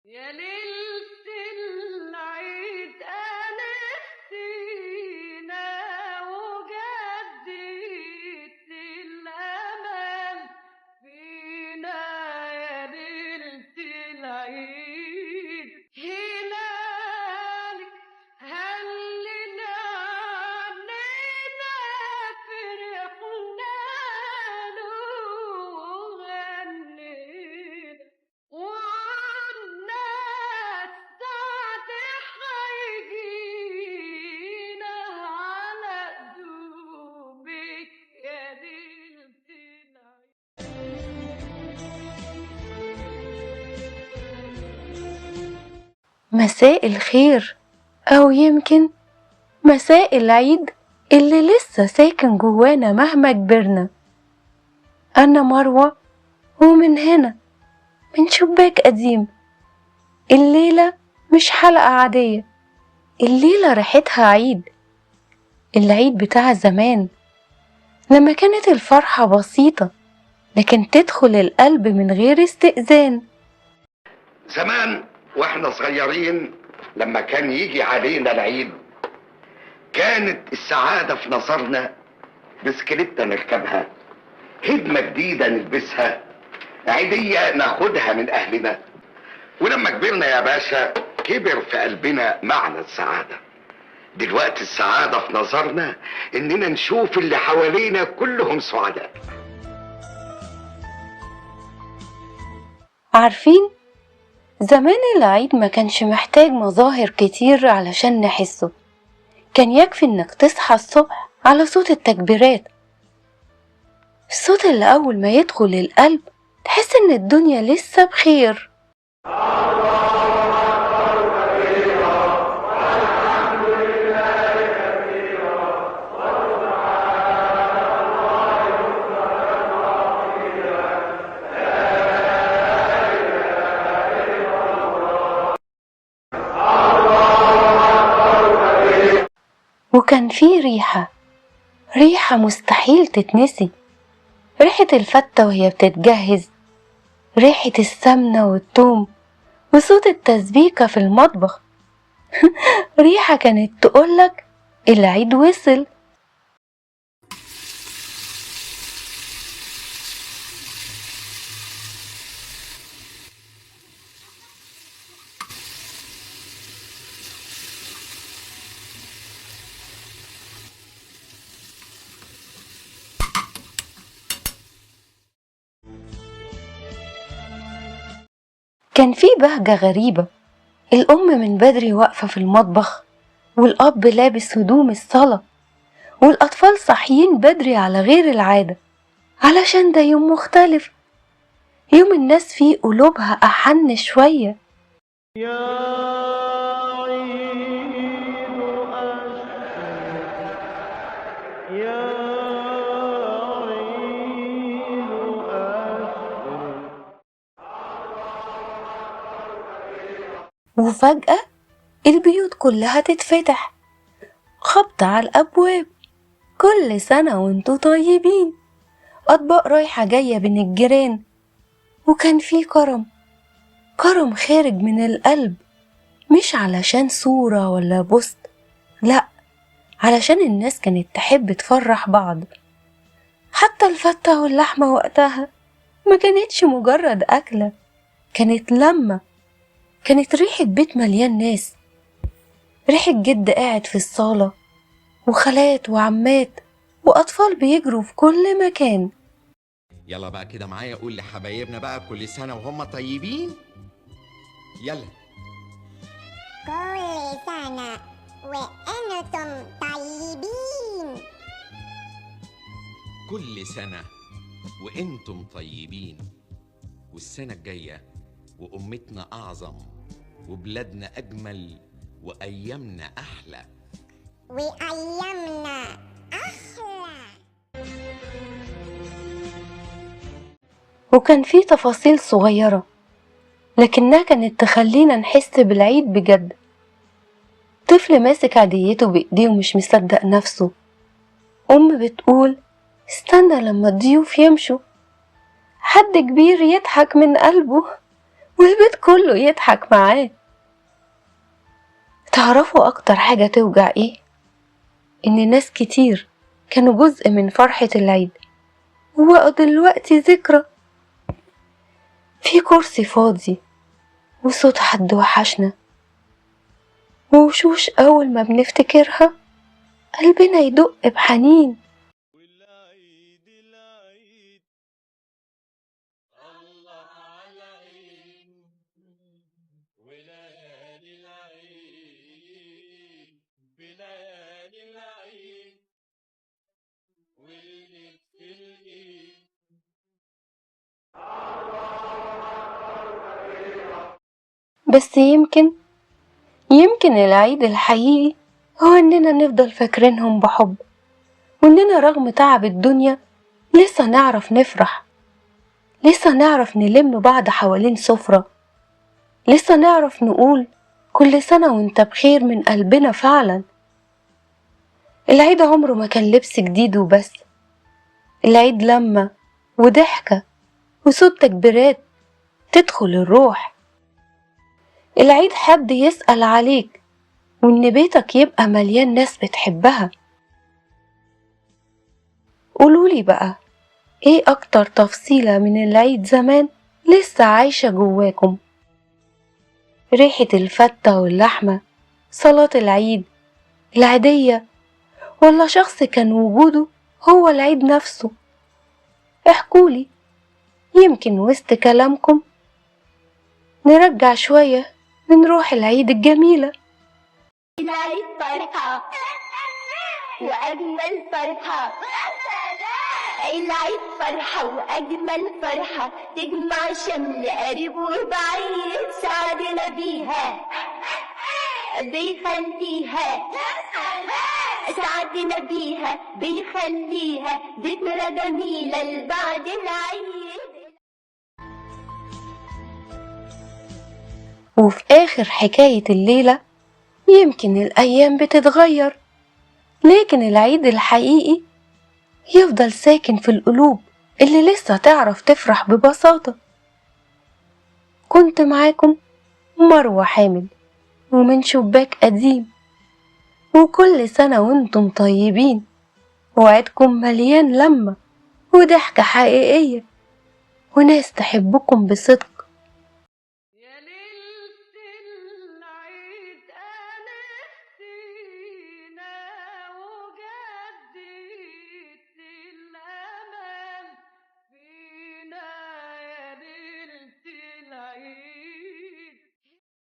يا ليلة العيد أنستينا وجدت الأمل فينا. يا ليلة العيد هلالك هلنا عنينا فرحنا له وغنينا والناس سعد حيجينا على قدومك يا ليلة العيد. مساء الخير، أو يمكن مساء العيد اللي لسه ساكن جوانا مهما كبرنا. أنا مروة، ومن هنا من شباك قديم. الليلة مش حلقة عادية، الليلة ريحتها عيد، العيد بتاع زمان لما كانت الفرحة بسيطة لكن تدخل القلب من غير استئذان. زمان واحنا صغيرين لما كان يجي علينا العيد كانت السعادة في نظرنا بسكليتة نركبها، هدمة جديدة نلبسها، عيدية ناخدها من أهلنا. ولما كبرنا يا باشا كبر في قلبنا معنى السعادة. دلوقتي السعادة في نظرنا إننا نشوف اللي حوالينا كلهم سعداء. عارفين، زمان العيد ما كانش محتاج مظاهر كتير علشان نحسه. كان يكفي انك تصحى الصبح على صوت التكبيرات، الصوت اللي اول ما يدخل القلب تحس ان الدنيا لسه بخير. وكان في ريحة مستحيل تتنسي، ريحة الفتة وهي بتتجهز، ريحة السمنة والثوم، وصوت التسبيكة في المطبخ. ريحة كانت تقولك العيد وصل. كان في بهجة غريبة، الأم من بدري واقفة في المطبخ، والأب لابس هدوم الصلاة، والأطفال صاحيين بدري على غير العادة علشان ده يوم مختلف، يوم الناس فيه قلوبها أحن شوية. وفجأة البيوت كلها تتفتح، خبط على الأبواب، كل سنة وانتوا طيبين، أطباق رايحة جاية بين الجيران. وكان في كرم خارج من القلب، مش علشان صورة ولا بوست، لأ، علشان الناس كانت تحب تفرح بعض. حتى الفتة واللحمة وقتها ما كانتش مجرد أكلة، كانت لمة، كانت ريحة بيت مليان ناس، ريحة جد قاعد في الصالة، وخالات وعمات وأطفال بيجروا في كل مكان. يلا بقى كده معايا، قول لحبايبنا بقى كل سنة وهم طيبين. يلا. كل سنة وأنتم طيبين. كل سنة وانتم طيبين، والسنة الجاية وأمتنا أعظم، وبلادنا أجمل، وأيامنا أحلى. وأيامنا أحلى. وكان في تفاصيل صغيرة لكنها كانت تخلينا نحس بالعيد بجد. طفل ماسك عيديته بإيديه ومش مصدق نفسه، بتقول استنى لما الضيوف يمشوا، حد كبير يضحك من قلبه والبيت كله يضحك معاه. تعرفوا أكتر حاجة توجع إيه؟ إن ناس كتير كانوا جزء من فرحة العيد وبقوا دلوقتي ذكرى. في كرسي فاضي وصوت حد وحشنا، ووشوش أول ما بنفتكرها قلبنا يدق بحنين. والعيد العيد الله على عيد وليالي العيد بليالي العيد واللي في الايد. بس يمكن العيد الحقيقي هو إننا نفضل فاكرينهم بحب، وإننا رغم تعب الدنيا لسه نعرف نفرح، لسه نعرف نلم بعض حوالين سفرة، لسه نعرف نقول كل سنة وانت بخير من قلبنا فعلا. العيد عمره ما كان لبس جديد وبس، العيد لمة وضحكة وصوت تكبيرات تدخل الروح. العيد حد يسأل عليك وإن بيتك يبقى مليان ناس بتحبها. قولولي بقى، ايه أكتر تفصيلة من العيد زمان لسه عايشة جواكم؟ ريحة الفتة واللحمة، صلاة العيد، العيدية، ولا شخص كان وجوده هو العيد نفسه؟ احكولي، يمكن وسط كلامكم نرجع شوية من روح العيد الجميلة. العيد فرحة وأجمل فرحة، العيد فرحة وأجمل فرحة، تجمع شمل قريب وبعيد، سعدنا بيها بيخليها، سعدنا بيها بيخليها ذكرى جميلة لبعد العيد. وفي آخر حكاية الليلة، يمكن الأيام بتتغير لكن العيد الحقيقي يفضل ساكن في القلوب اللي لسه تعرف تفرح ببساطة. كنت معاكم مروة حامد ومن شباك قديم، وكل سنة وانتم طيبين، وعيدكم مليان لمة وضحكة حقيقية وناس تحبكم بصدق.